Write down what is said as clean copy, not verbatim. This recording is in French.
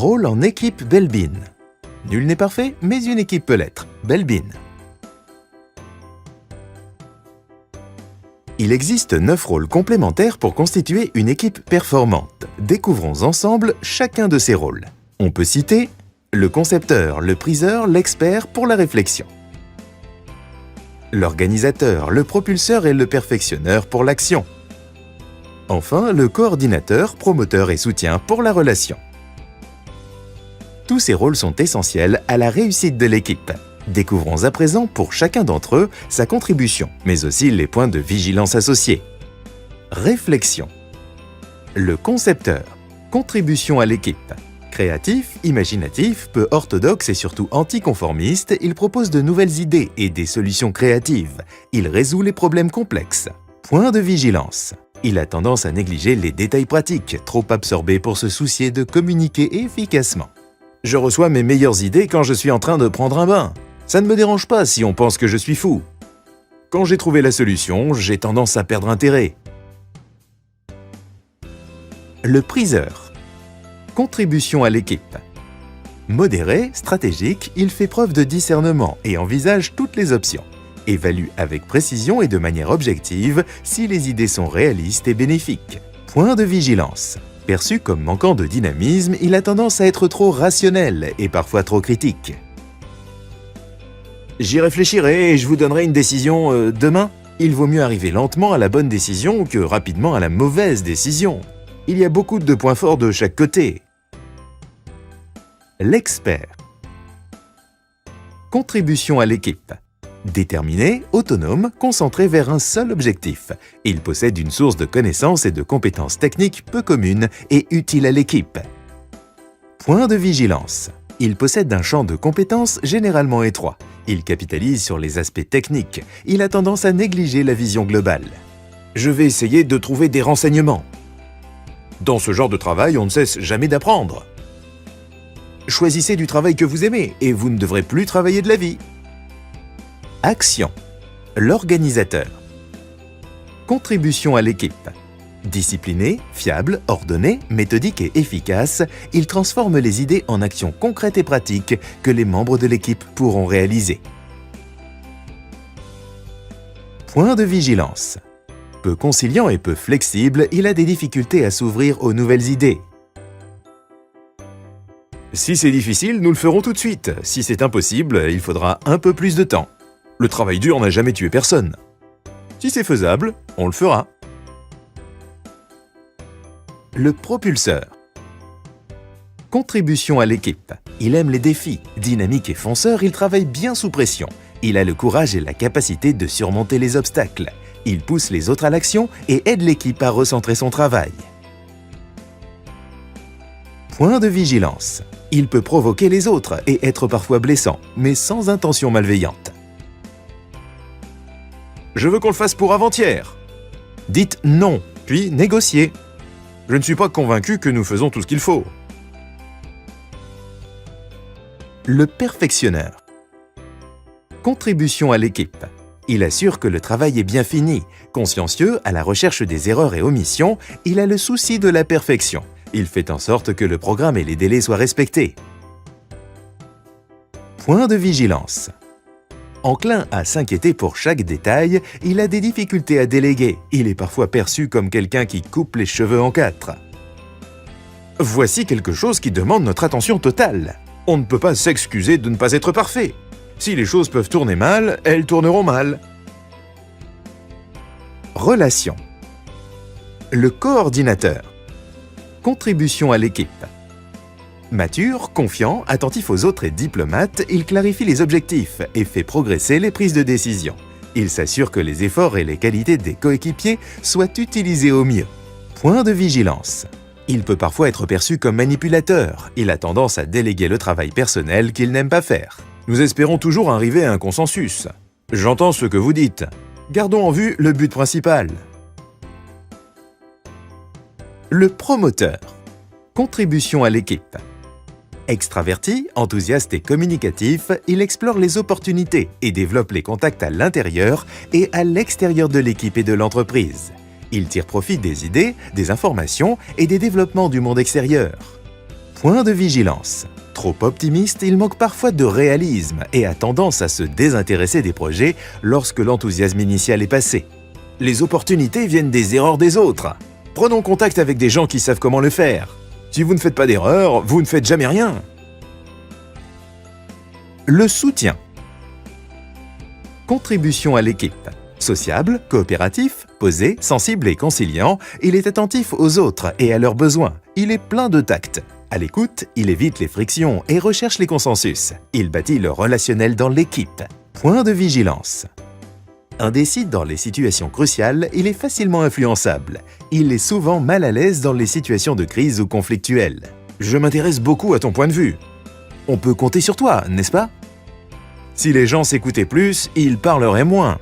Rôle en équipe Belbin. Nul n'est parfait, mais une équipe peut l'être. Belbin. Il existe 9 rôles complémentaires pour constituer une équipe performante. Découvrons ensemble chacun de ces rôles. On peut citer le concepteur, le priseur, l'expert pour la réflexion. L'organisateur, le propulseur et le perfectionneur pour l'action. Enfin, le coordinateur, promoteur et soutien pour la relation. Tous ces rôles sont essentiels à la réussite de l'équipe. Découvrons à présent pour chacun d'entre eux sa contribution, mais aussi les points de vigilance associés. Réflexion. Le concepteur. Contribution à l'équipe. Créatif, imaginatif, peu orthodoxe et surtout anticonformiste, il propose de nouvelles idées et des solutions créatives. Il résout les problèmes complexes. Point de vigilance. Il a tendance à négliger les détails pratiques, trop absorbé pour se soucier de communiquer efficacement. Je reçois mes meilleures idées quand je suis en train de prendre un bain. Ça ne me dérange pas si on pense que je suis fou. Quand j'ai trouvé la solution, j'ai tendance à perdre intérêt. Le priseur. Contribution à l'équipe. Modéré, stratégique, il fait preuve de discernement et envisage toutes les options. Évalue avec précision et de manière objective si les idées sont réalistes et bénéfiques. Point de vigilance. Perçu comme manquant de dynamisme, il a tendance à être trop rationnel et parfois trop critique. J'y réfléchirai et je vous donnerai une décision demain. Il vaut mieux arriver lentement à la bonne décision que rapidement à la mauvaise décision. Il y a beaucoup de points forts de chaque côté. L'expert. Contribution à l'équipe. Déterminé, autonome, concentré vers un seul objectif. Il possède une source de connaissances et de compétences techniques peu communes et utiles à l'équipe. Point de vigilance. Il possède un champ de compétences généralement étroit. Il capitalise sur les aspects techniques. Il a tendance à négliger la vision globale. Je vais essayer de trouver des renseignements. Dans ce genre de travail, on ne cesse jamais d'apprendre. Choisissez du travail que vous aimez et vous ne devrez plus travailler de la vie. Action. L'organisateur. Contribution à l'équipe. Discipliné, fiable, ordonné, méthodique et efficace, il transforme les idées en actions concrètes et pratiques que les membres de l'équipe pourront réaliser. Point de vigilance. Peu conciliant et peu flexible, il a des difficultés à s'ouvrir aux nouvelles idées. Si c'est difficile, nous le ferons tout de suite. Si c'est impossible, il faudra un peu plus de temps. Le travail dur n'a jamais tué personne. Si c'est faisable, on le fera. Le propulseur. Contribution à l'équipe. Il aime les défis. Dynamique et fonceur, il travaille bien sous pression. Il a le courage et la capacité de surmonter les obstacles. Il pousse les autres à l'action et aide l'équipe à recentrer son travail. Point de vigilance. Il peut provoquer les autres et être parfois blessant, mais sans intention malveillante. Je veux qu'on le fasse pour avant-hier. Dites non, puis négociez. Je ne suis pas convaincu que nous faisons tout ce qu'il faut. Le perfectionneur. Contribution à l'équipe. Il assure que le travail est bien fini. Consciencieux, à la recherche des erreurs et omissions, il a le souci de la perfection. Il fait en sorte que le programme et les délais soient respectés. Point de vigilance. Enclin à s'inquiéter pour chaque détail, il a des difficultés à déléguer. Il est parfois perçu comme quelqu'un qui coupe les cheveux en 4. Voici quelque chose qui demande notre attention totale. On ne peut pas s'excuser de ne pas être parfait. Si les choses peuvent tourner mal, elles tourneront mal. Relation. Le coordinateur. Contribution à l'équipe. Mature, confiant, attentif aux autres et diplomate, il clarifie les objectifs et fait progresser les prises de décision. Il s'assure que les efforts et les qualités des coéquipiers soient utilisés au mieux. Point de vigilance. Il peut parfois être perçu comme manipulateur. Il a tendance à déléguer le travail personnel qu'il n'aime pas faire. Nous espérons toujours arriver à un consensus. J'entends ce que vous dites. Gardons en vue le but principal. Le promoteur. Contribution à l'équipe. Extraverti, enthousiaste et communicatif, il explore les opportunités et développe les contacts à l'intérieur et à l'extérieur de l'équipe et de l'entreprise. Il tire profit des idées, des informations et des développements du monde extérieur. Point de vigilance. Trop optimiste, il manque parfois de réalisme et a tendance à se désintéresser des projets lorsque l'enthousiasme initial est passé. Les opportunités viennent des erreurs des autres. Prenons contact avec des gens qui savent comment le faire. Si vous ne faites pas d'erreur, vous ne faites jamais rien. Le soutien. Contribution à l'équipe. Sociable, coopératif, posé, sensible et conciliant, il est attentif aux autres et à leurs besoins. Il est plein de tact. À l'écoute, il évite les frictions et recherche les consensus. Il bâtit le relationnel dans l'équipe. Point de vigilance. Indécis dans les situations cruciales, il est facilement influençable. Il est souvent mal à l'aise dans les situations de crise ou conflictuelles. Je m'intéresse beaucoup à ton point de vue. On peut compter sur toi, n'est-ce pas? Si les gens s'écoutaient plus, ils parleraient moins.